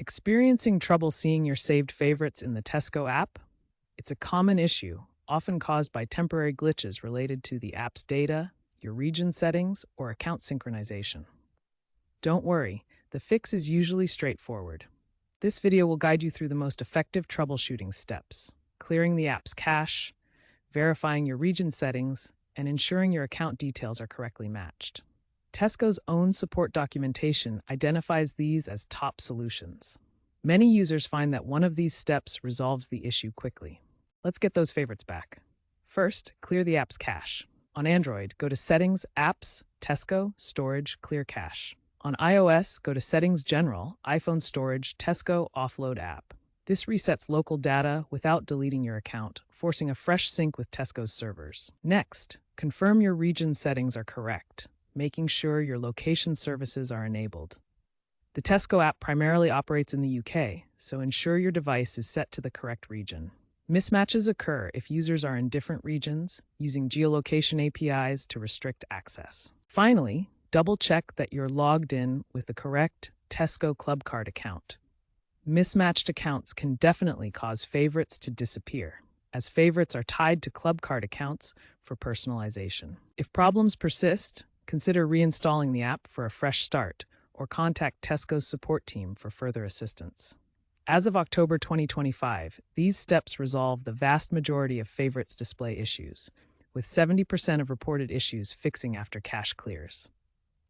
Experiencing trouble seeing your saved favorites in the Tesco app? It's a common issue, often caused by temporary glitches related to the app's data, your region settings, or account synchronization. Don't worry, the fix is usually straightforward. This video will guide you through the most effective troubleshooting steps: clearing the app's cache, verifying your region settings, and ensuring your account details are correctly matched. Tesco's own support documentation identifies these as top solutions. Many users find that one of these steps resolves the issue quickly. Let's get those favorites back. First, clear the app's cache. On Android, go to Settings, Apps, Tesco, Storage, Clear Cache. On iOS, go to Settings, General, iPhone Storage, Tesco, Offload App. This resets local data without deleting your account, forcing a fresh sync with Tesco's servers. Next, confirm your region settings are correct, making sure your location services are enabled. The Tesco app primarily operates in the UK, so ensure your device is set to the correct region. Mismatches occur if users are in different regions, using geolocation APIs to restrict access. Finally, double-check that you're logged in with the correct Tesco Club Card account. Mismatched accounts can definitely cause favorites to disappear, as favorites are tied to Club Card accounts for personalization. If problems persist, consider reinstalling the app for a fresh start or contact Tesco's support team for further assistance. As of October 2025, these steps resolve the vast majority of favorites display issues, with 70% of reported issues fixing after cache clears.